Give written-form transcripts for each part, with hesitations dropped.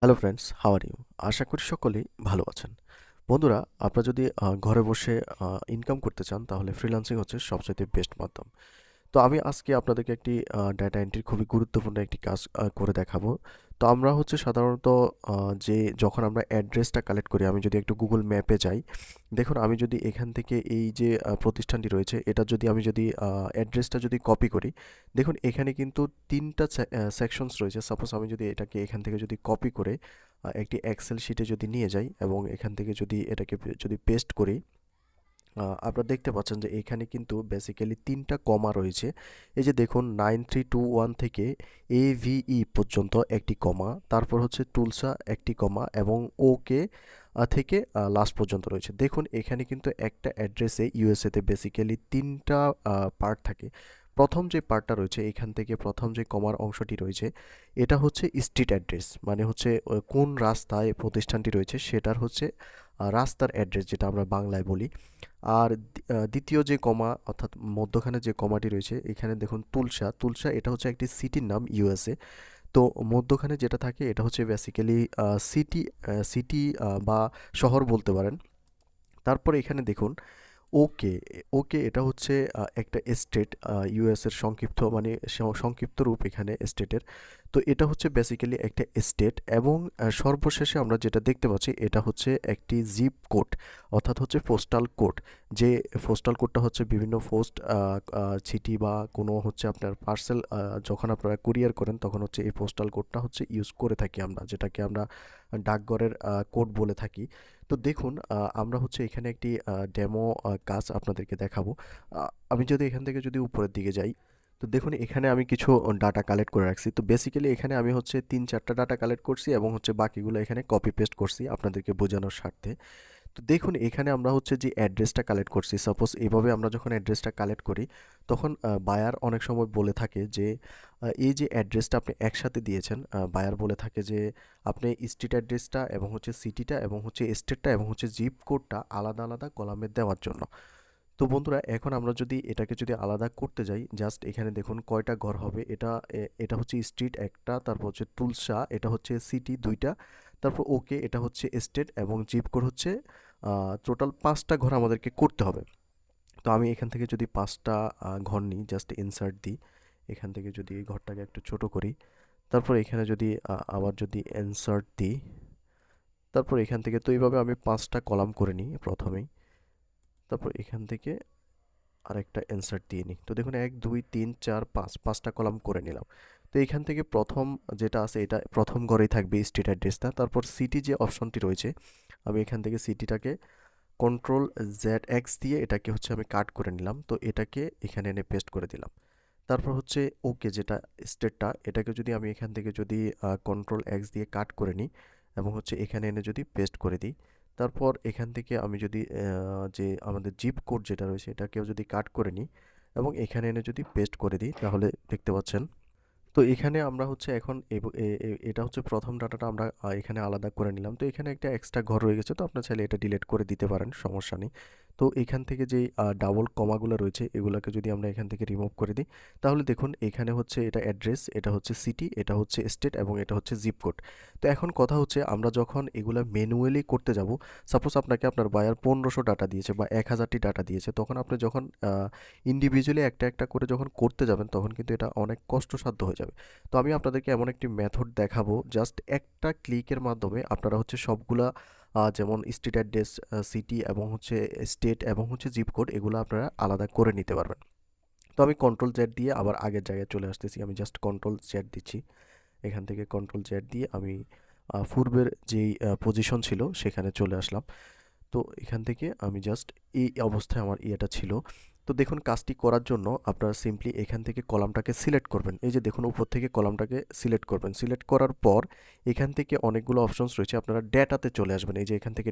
Hello friends, how are you? আশা করি সকলেই ভালো আছেন। বন্ধুরা, আপনারা যদি ঘরে বসে ইনকাম করতে চান তাহলে ফ্রিল্যান্সিং হচ্ছে সবচাইতে বেস্ট মাধ্যম। তো আমি আজকে আপনাদেরকে একটি ডেটা এন্ট্রির খুবই গুরুত্বপূর্ণ একটি কাজ করে দেখাবো। তো আমরা হচ্ছে সাধারণত যে যখন আমরা অ্যাড্রেসটা কালেক্ট করি, আমি যদি একটু গুগল ম্যাপে যাই, দেখুন আমি যদি এখান থেকে এই যে প্রতিষ্ঠানটি রয়েছে এটা যদি আমি যদি অ্যাড্রেসটা যদি কপি করি, দেখুন এখানে কিন্তু ৩টা সেকশনস রয়েছে। সাপোজ আমি যদি এটাকে এখান থেকে যদি কপি করে একটি এক্সেল শিটে যদি নিয়ে যাই এবং এখান থেকে যদি এটাকে যদি পেস্ট করি, আপনারা দেখতে পাচ্ছেন যে এখানে কিন্তু বেসিক্যালি ৩টা কমা রয়েছে। এই যে দেখুন 9321 থেকে AVE পর্যন্ত একটি কমা, তারপর হচ্ছে টুলসা একটি কমা এবং ওকে থেকে লাস্ট পর্যন্ত রয়েছে। দেখুন এখানে কিন্তু একটা অ্যাড্রেসে ইউএসএতে বেসিক্যালি ৩টা পার্ট থাকে। প্রথম যে পার্টটা রয়েছে এখান থেকে প্রথম যে কমার অংশটি রয়েছে এটা হচ্ছে স্ট্রিট অ্যাড্রেস, মানে হচ্ছে কোন রাস্তায় প্রতিষ্ঠানটি রয়েছে সেটার হচ্ছে রাস্তার অ্যাড্রেস, যেটা আমরা বাংলায় বলি। আর দ্বিতীয় যে কমা অর্থাৎ মধ্যখানে যে কমাটি রয়েছে এখানে দেখুন তুলসা, তুলসা এটা হচ্ছে একটি সিটির নাম ইউএসএ। তো মধ্যখানে যেটা থাকে এটা হচ্ছে বেসিক্যালি সিটি, সিটি বা শহর বলতে পারেন। তারপরে এখানে দেখুন ওকে, ওকে এটা হচ্ছে একটা স্টেট, ইউএস এর সংক্ষিপ্ত, মানে সংক্ষিপ্ত রূপ এখানে স্টেটের। তো এটা হচ্ছে বেসিক্যালি একটা স্টেট এবং সর্বশেষে আমরা যেটা দেখতে পাচ্ছি এটা হচ্ছে একটি জিপ কোড, অর্থাৎ হচ্ছে পোস্টাল কোড। যে পোস্টাল কোডটা হচ্ছে বিভিন্ন পোস্ট চিঠি বা কোনো হচ্ছে আপনার পার্সেল যখন আপনারা কুরিয়ার করেন তখন হচ্ছে এই পোস্টাল কোডটা হচ্ছে ইউজ করে থাকি আমরা, যেটাকে আমরা ডাকঘরের কোড বলে থাকি। তো দেখুন আমরা হচ্ছে এখানে একটি ডেমো কাজ আপনাদেরকে দেখাবো। আমি যদি এখান থেকে যদি উপরের দিকে যাই, তো দেখুন এখানে আমি কিছু ডাটা কালেক্ট করে রাখছি। তো বেসিক্যালি এখানে আমি হচ্ছে ৩-৪টা ডাটা কালেক্ট করছি এবং হচ্ছে বাকিগুলো এখানে কপি পেস্ট করছি আপনাদেরকে বোঝানোর স্বার্থে। তো দেখুন এখানে আমরা হচ্ছে যে অ্যাড্রেসটা কালেক্ট করছি, সাপোজ এভাবে আমরা যখন অ্যাড্রেসটা কালেক্ট করি তখন বায়ার অনেক সময় বলে থাকে যে এই যে অ্যাড্রেসটা আপনি একসাথে দিয়েছেন, বায়ার বলে থাকে যে আপনি স্ট্রিট অ্যাড্রেসটা এবং হচ্ছে সিটিটা এবং হচ্ছে স্টেটটা এবং হচ্ছে জিপ কোডটা আলাদা আলাদা কলামে দেওয়ার জন্য। তো বন্ধুরা এখন আমরা যদি এটাকে যদি আলাদা করতে যাই, জাস্ট এখানে দেখুন কয়টা ঘর হবে। এটা হচ্ছে স্ট্রিট একটা, তারপর হচ্ছে তুলসা এটা হচ্ছে সিটি দুইটা, তারপর ওকে এটা হচ্ছে স্টেট এবং জিপ কোড হচ্ছে টোটাল 5টা ঘর আমাদেরকে করতে হবে। তো আমি এখান থেকে যদি 5টা ঘর নিই, জাস্ট ইনসার্ট দিই, এখান থেকে যদি এই ঘরটাকে একটু ছোট করি, তারপর এখানে যদি আবার যদি ইনসার্ট দিই, তারপর এখান থেকে তো এইভাবে আমি 5টা কলাম করে নিই প্রথমেই। তারপর এখান থেকে আরেকটা ইনসার্ট দিয়ে নিই। তো দেখুন 1 2 3 4 5, 5টা কলাম করে নিলাম। তো এখান থেকে প্রথম যেটা আছে এটা প্রথম ঘরেই থাকবে স্ট্রিট অ্যাড্রেসটা। তারপর সিটি যে অপশনটি রয়েছে, আমি এখান থেকে সিটিটাকে কন্ট্রোল জেড এক্স দিয়ে এটাকে হচ্ছে আমি কাট করে নিলাম। তো এটাকে এখানে এনে পেস্ট করে দিলাম। তারপর হচ্ছে ওকে যেটা স্টেটটা, এটাকে যদি আমি এখান থেকে যদি কন্ট্রোল এক্স দিয়ে কাট করে নিই এবং হচ্ছে এখানে এনে যদি পেস্ট করে দিই, তারপর এখান থেকে আমি যদি যে আমাদের জিপ কোড যেটা রয়েছে এটাকেও যদি কাট করে নিই এবং এখানে এনে যদি পেস্ট করে দিই, তাহলে দেখতে পাচ্ছেন। তো এখানে আমরা হচ্ছে এখন এটা হচ্ছে প্রথম ডাটাটা আমরা এখানে আলাদা করে নিলাম। তো এখানে একটা এক্সট্রা ঘর রয়ে গেছে, তো আপনার চাইলে এটা ডিলিট করে দিতে পারেন, সমস্যা নেই। তো এখান থেকে যেই ডাবল কমাগুলো রয়েছে এগুলাকে যদি আমরা এখান থেকে রিমুভ করে দিই, তাহলে দেখুন এখানে হচ্ছে এটা অ্যাড্রেস, এটা হচ্ছে সিটি, এটা হচ্ছে স্টেট এবং এটা হচ্ছে জিপ কোড। তো এখন কথা হচ্ছে আমরা যখন এগুলা ম্যানুয়ালি করতে যাব, সাপোজ আপনাকে আপনার বায়ার 1500 ডাটা দিয়েছে বা 1000টি ডাটা দিয়েছে, তখন আপনি যখন ইন্ডিভিজুয়ালি একটা একটা করে যখন করতে যাবেন তখন কিন্তু এটা অনেক কষ্টসাধ্য হয়ে যাবে। তো আমি আপনাদেরকে এমন একটি মেথড দেখাবো, জাস্ট একটা ক্লিকের মাধ্যমে আপনারা হচ্ছে সবগুলা যেমন স্ট্রিট অ্যাড্রেস, সিটি এবং হচ্ছে স্টেট এবং হচ্ছে জিপ কোড এগুলো আপনারা আলাদা করে নিতে পারবেন। তো আমি কন্ট্রোল জেড দিয়ে আবার আগের জায়গায় চলে আসতেছি, আমি জাস্ট কন্ট্রোল জেড দিচ্ছি। এখান থেকে কন্ট্রোল জেড দিয়ে আমি পূর্বের যেই পজিশন ছিল সেখানে চলে আসলাম। তো এখান থেকে আমি জাস্ট এই অবস্থায় আমার ইয়েটা ছিল। তো দেখুন কাজটি করার জন্য আপনারা সিম্পলি এখান থেকে কলামটাকে সিলেক্ট করবেন। এই যে দেখুন উপর থেকে কলামটাকে সিলেক্ট করবেন। সিলেক্ট করার পর এখান থেকে অনেকগুলো অপশনস রয়েছে, আপনারা ডেটাতে চলে আসবেন। এই যে এখান থেকে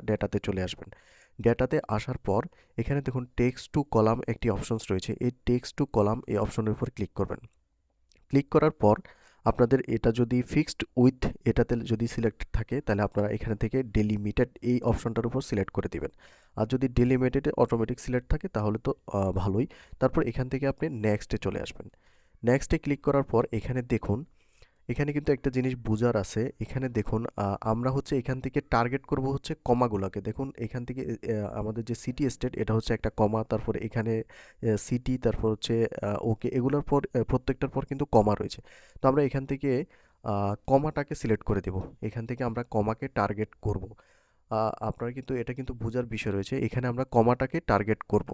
ডেটাতে চলে আসবেন। ডেটাতে আসার পর এখানে দেখুন টেক্সট টু কলাম একটি অপশনস রয়েছে। এই টেক্সট টু কলাম এই অপশনের উপর ক্লিক করবেন। ক্লিক করার পর আপনাদের এটা যদি ফিক্সড উইথ এটাতে যদি সিলেক্টেড থাকে তাহলে আপনারা এখানে থেকে ডেলিমিটেড এই অপশনটার উপর সিলেক্ট করে দিবেন। আর যদি ডেলিমিটেডে অটোমেটিক সিলেক্ট থাকে তাহলে তো ভালোই। তারপর এখান থেকে আপনি নেক্সটে চলে আসবেন। নেক্সটে ক্লিক করার পর এখানে দেখুন এখানে কিন্তু একটা জিনিস বুঝার আছে। এখানে দেখুন আমরা হচ্ছে এখান থেকে টার্গেট করব হচ্ছে কমাগুলাকে। দেখুন এখান থেকে আমাদের যে সিটি স্টেট এটা হচ্ছে একটা কমা, তারপরে এখানে সিটি, তারপর হচ্ছে ওকে, এগুলোর পর প্রত্যেকটার পর কিন্তু কমা রয়েছে। তো আমরা এখান থেকে কমাটাকে সিলেক্ট করে দেব। এখান থেকে আমরা কমাকে টার্গেট করব। আপনার কিন্তু এটা কিন্তু বোঝার বিষয় রয়েছে। এখানে আমরা কমাটাকে টার্গেট করব।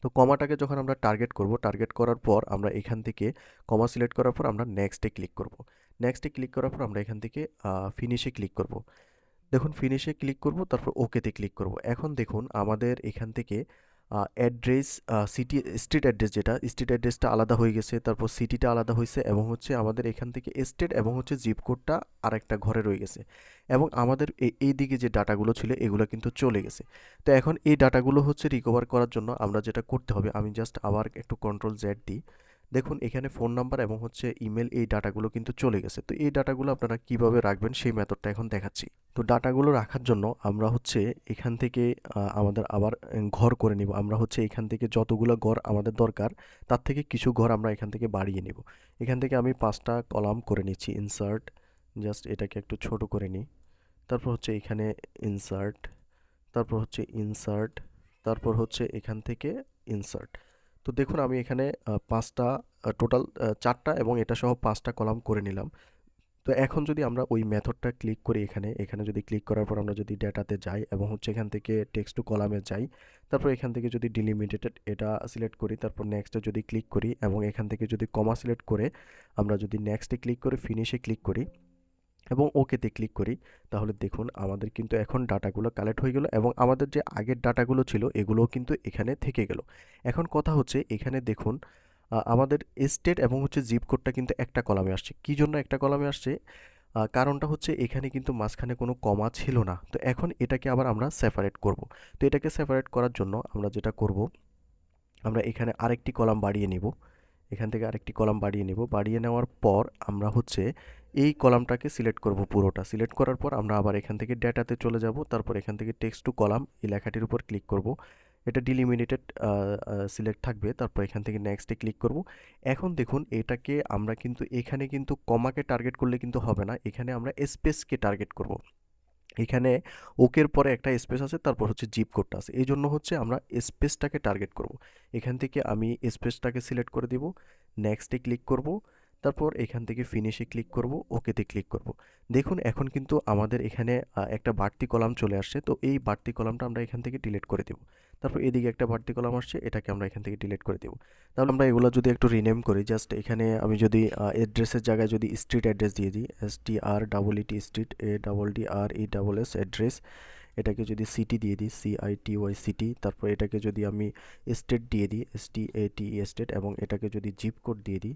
তো কমাটাকে যখন আমরা টার্গেট করব, টার্গেট করার পর আমরা এখান থেকে কমা সিলেক্ট করার পর আমরা নেক্সটে ক্লিক করব। নেক্সটে ক্লিক করার পর আমরা এখান থেকে ফিনিশে ক্লিক করব। দেখুন ফিনিশে ক্লিক করব, তারপর ওকেতে ক্লিক করব। এখন দেখুন আমাদের এখান থেকে অ্যাড্রেস, সিটি স্ট্রিট অ্যাড্রেস, যেটা স্ট্রিট অ্যাড্রেসটা আলাদা হয়ে গেছে, তারপর সিটিটা আলাদা হয়েছে, এবং হচ্ছে আমাদের এখান থেকে স্টেট এবং হচ্ছে জিপ কোডটা আরেকটা ঘরে রয়ে গেছে, এবং আমাদের এই দিকে যে ডাটাগুলো ছিল এগুলো কিন্তু চলে গেছে। তো এখন এই ডাটাগুলো হচ্ছে রিকভার করার জন্য আমরা যেটা করতে হবে, আমি জাস্ট আবার একটু কন্ট্রোল জেড দিই। দেখুন এখানে ফোন নাম্বার এবং হচ্ছে ইমেল, এই ডাটাগুলো কিন্তু চলে গেছে। তো এই ডাটাগুলো আপনারা কিভাবে রাখবেন সেই মেথডটা এখন দেখাচ্ছি। তো ডাটাগুলো রাখার জন্য আমরা হচ্ছে এখান থেকে আমাদের আবার ঘর করে নিব। আমরা হচ্ছে এখান থেকে যতগুলো ঘর আমাদের দরকার তার থেকে কিছু ঘর আমরা এখান থেকে বাড়িয়ে নিব। এখান থেকে আমি 5টা কলাম করে নিচ্ছি। ইনসার্ট, জাস্ট এটাকে একটু ছোট করে নিই। তারপর হচ্ছে এখানে ইনসার্ট, তারপর হচ্ছে ইনসার্ট, তারপর হচ্ছে এখান থেকে ইনসার্ট। তো দেখুন আমি এখানে 5টা, টোটাল 4টা এবং এটা সহ 5টা কলাম করে নিলাম। তো এখন যদি আমরা ওই মেথডটা ক্লিক করি, এখানে যদি ক্লিক করার পর আমরা যদি ডেটাতে যাই এবং হচ্ছে এখান থেকে টেক্সট টু কলামে যাই, তারপর এখান থেকে যদি ডিলিমিটেড এটা সিলেক্ট করি, তারপর নেক্সটে যদি ক্লিক করি এবং এখান থেকে যদি কমা সিলেক্ট করে আমরা যদি নেক্সটে ক্লিক করে ফিনিশে ক্লিক করি এবং ওকেতে ক্লিক করি, তাহলে দেখুন আমাদের কিন্তু এখন ডাটাগুলো কালেক্ট হয়ে গেল, এবং আমাদের যে আগের ডাটাগুলো ছিল এগুলোও কিন্তু এখানে থেকে গেল। এখন কথা হচ্ছে এখানে দেখুন আমাদের স্টেট এবং হচ্ছে জিপ কোডটা কিন্তু একটা কলামে আসছে। কি জন্য একটা কলামে আসছে? কারণটা হচ্ছে এখানে কিন্তু মাঝখানে কোনো কমা ছিল না। তো এখন এটাকে আবার আমরা সেপারেট করব। তো এটাকে সেপারেট করার জন্য আমরা যেটা করব, আমরা এখানে আরেকটি কলাম বাড়িয়ে নিব। এখান থেকে আরেকটি কলাম বাড়িয়ে নেব। বাড়িয়ে নেওয়ার পর আমরা হচ্ছে এই কলামটাকে সিলেক্ট করব পুরোটা। সিলেক্ট করার পর আমরা আবার এখান থেকে ডেটাতে চলে যাব। তারপর এখান থেকে টেক্সট টু কলাম এই লেখাটির উপর ক্লিক করব। এটা ডিলিমিটেড সিলেক্ট থাকবে। তারপর এখান থেকে নেক্সটে ক্লিক করব। এখন দেখুন এটাকে আমরা কিন্তু এখানে কিন্তু কমাকে টার্গেট করলে কিন্তু হবে না। এখানে আমরা স্পেসকে টার্গেট করব। এখানে ওকের পরে একটা স্পেস আছে, তারপর হচ্ছে জিপ কোডটা আছে। এই জন্য হচ্ছে আমরা স্পেসটাকে টার্গেট করব। এখান থেকে আমি স্পেসটাকে সিলেক্ট করে দিব, নেক্সটে ক্লিক করব, তারপর এখান থেকে ফিনিশে ক্লিক করব, ওকেতে ক্লিক করব। দেখুন এখন কিন্তু আমাদের এখানে একটা বাড়তি কলাম চলে আসছে। তো এই বাড়তি কলামটা আমরা এখান থেকে ডিলিট করে দেব। তারপর এদিকে একটা বাড়তি কলাম আসছে, এটাকে আমরা এখান থেকে ডিলিট করে দেব। তাহলে আমরা এগুলো যদি একটু রিনেম করি, জাস্ট এখানে আমি যদি অ্যাড্রেসের জায়গায় যদি স্ট্রিট অ্যাড্রেস দিয়ে দিই, STREET স্ট্রিট, ADDRESS অ্যাড্রেস, এটাকে যদি সিটি দিয়ে দিই, CITY সিটি, তারপর এটাকে যদি আমি স্টেট দিয়ে দিই, STATE স্টেট, এবং এটাকে যদি জিপ কোড দিয়ে দিই,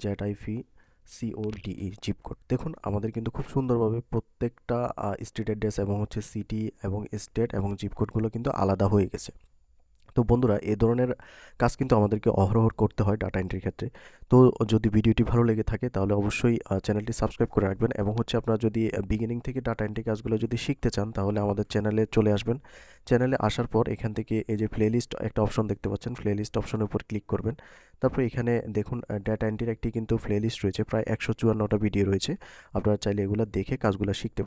ZIFCODE জিপ কোড, দেখুন আমাদের কিন্তু খুব সুন্দরভাবে প্রত্যেকটা স্ট্রিট অ্যাড্রেস এবং হচ্ছে সিটি এবং স্টেট এবং জিপ কোডগুলো কিন্তু আলাদা হয়ে গেছে। তো বন্ধুরা এই ধরনের কাজ কিন্তু আমাদেরকে অহরহ করতে হয় ডাটা এন্ট্রির ক্ষেত্রে। তো যদি ভিডিওটি ভালো লেগে থাকে তাহলে অবশ্যই চ্যানেলটি সাবস্ক্রাইব করে রাখবেন, এবং হচ্ছে আপনারা যদি বিগিনিং থেকে ডাটা এন্ট্রি কাজগুলো যদি শিখতে চান তাহলে আমাদের চ্যানেলে চলে আসবেন। চ্যানেলে আসার পর এখান থেকে এই যে প্লেলিস্ট একটা অপশন দেখতে পাচ্ছেন, প্লেলিস্ট অপশনের উপর ক্লিক করবেন। তারপর এখানে দেখুন ডাটা এন্ট্রির একটি কিন্তু প্লেলিস্ট রয়েছে, প্রায় 154টা ভিডিও রয়েছে। আপনারা চাইলে এগুলো দেখে কাজগুলো শিখতে